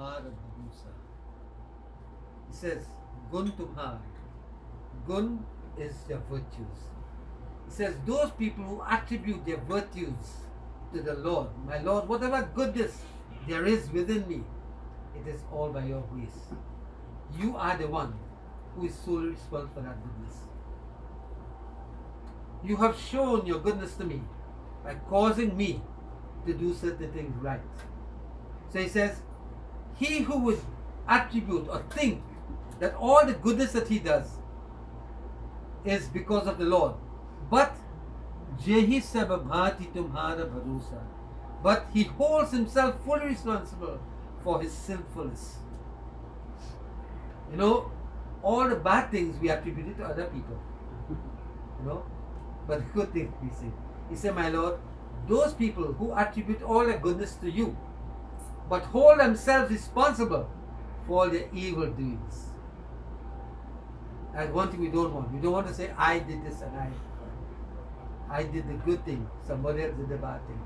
tumhara bharosa. He says, gun tumhar. Gun is your virtues. He says, those people who attribute their virtues to the Lord, my Lord, whatever goodness there is within me, it is all by your grace. You are the one who is solely responsible for that goodness. You have shown your goodness to me by causing me to do certain things right. So he says, he who would attribute or think that all the goodness that he does is because of the Lord, but Jehi sababhati tumhara bharosa, but he holds himself fully responsible for his sinfulness. You know, all the bad things we attribute it to other people. You know, but the good things we say. He said, my Lord, those people who attribute all their goodness to you, but hold themselves responsible for all their evil doings. That's one thing we don't want. We don't want to say, I did this and I did the good thing, somebody else did the bad thing.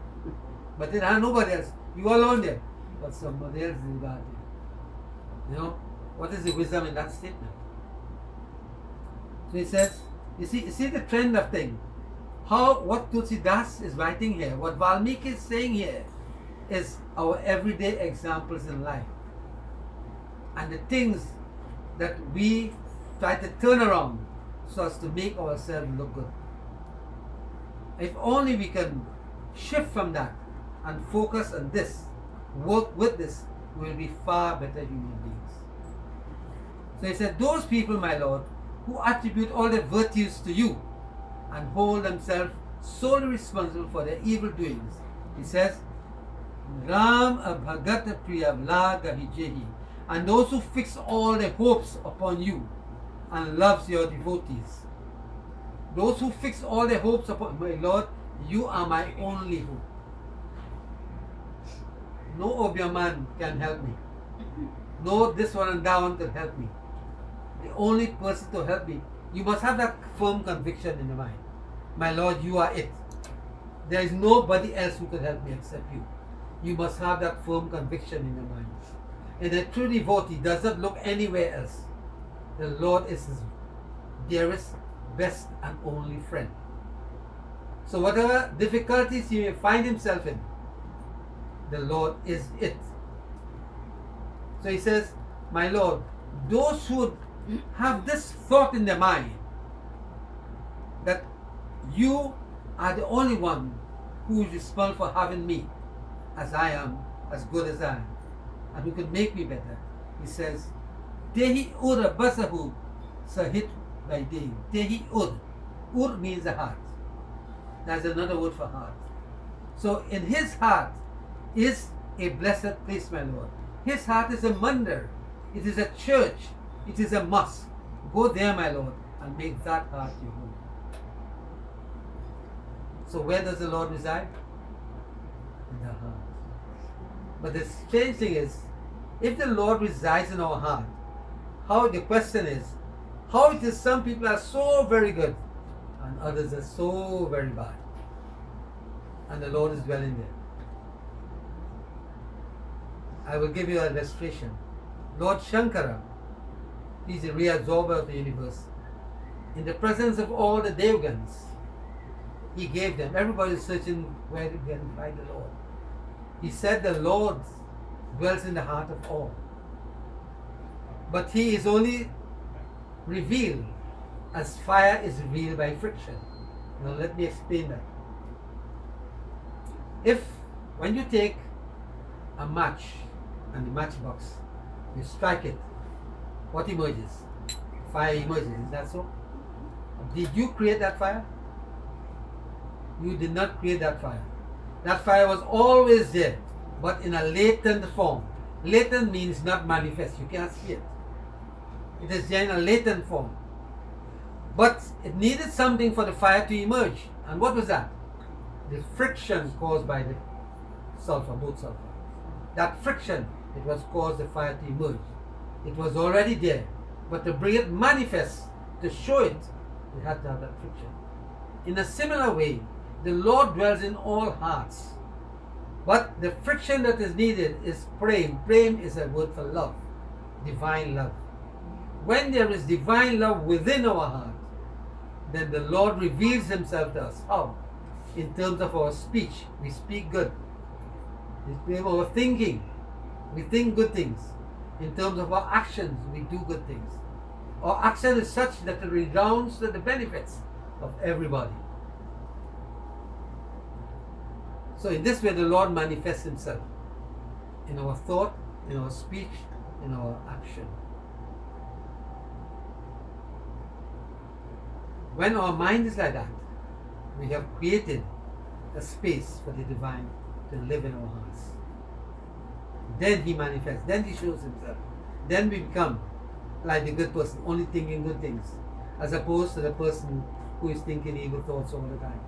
But then nobody else. You alone there, but somebody else did the bad thing. You know, what is the wisdom in that statement? So he says, you see the trend of thing. What Tulsidas is writing here, what Valmiki is saying here, is our everyday examples in life. And the things that we try to turn around so as to make ourselves look good. If only we can shift from that and focus on this, work with this, we will be far better human beings. So he said, those people, my Lord, who attribute all their virtues to you and hold themselves solely responsible for their evil doings. He says, Ram abhagat priyavlaga hijehi, and those who fix all their hopes upon you and loves your devotees. Those who fix all their hopes upon my Lord, you are my only hope. No Obiaman can help me. No this one and that one can help me. The only person to help me, you must have that firm conviction in your mind. My Lord, you are it. There is nobody else who can help me except you. You must have that firm conviction in your mind. And a true devotee does not look anywhere else. The Lord is his dearest, best and only friend. So whatever difficulties he may find himself in, the Lord is it. So he says, my Lord, those who have this thought in their mind that you are the only one who is responsible for having me as I am, as good as I am, and who can make me better. He says, Tehi ur basahu sahit by day. Tehi ur. Ur means a heart. That's another word for heart. So in his heart is a blessed place, my Lord. His heart is a mandir. It is a church. It is a mosque. Go there, my Lord, and make that heart your home. So where does the Lord reside? In the heart. But the strange thing is, if the Lord resides in our heart, the question is, how it is some people are so very good and others are so very bad, and the Lord is dwelling there. I will give you an illustration. Lord Shankara, he is the reabsorber of the universe. In the presence of all the Devgans, he gave them. Everybody is searching where they can find the Lord. He said the Lord dwells in the heart of all. But he is only revealed as fire is revealed by friction. Now let me explain that. When you take a match and the matchbox, you strike it, what emerges? Fire emerges, is that so? Did you create that fire? You did not create that fire. That fire was always there, but in a latent form. Latent means not manifest, you cannot see it. It is there in a latent form. But it needed something for the fire to emerge. And what was that? The friction caused by the sulfur, both sulfur. That friction, it was caused the fire to emerge. It was already there, but to bring it manifest, to show it, it had to have that friction. In a similar way, the Lord dwells in all hearts. But the friction that is needed is prem. Prem is a word for love, divine love. When there is divine love within our heart, then the Lord reveals himself to us. How? In terms of our speech, we speak good. In terms of our thinking, we think good things. In terms of our actions, we do good things. Our action is such that it redounds to the benefits of everybody. So in this way, the Lord manifests himself in our thought, in our speech, in our action. When our mind is like that, we have created a space for the divine to live in our hearts. Then he manifests, then he shows himself. Then we become like the good person, only thinking good things, as opposed to the person who is thinking evil thoughts all the time.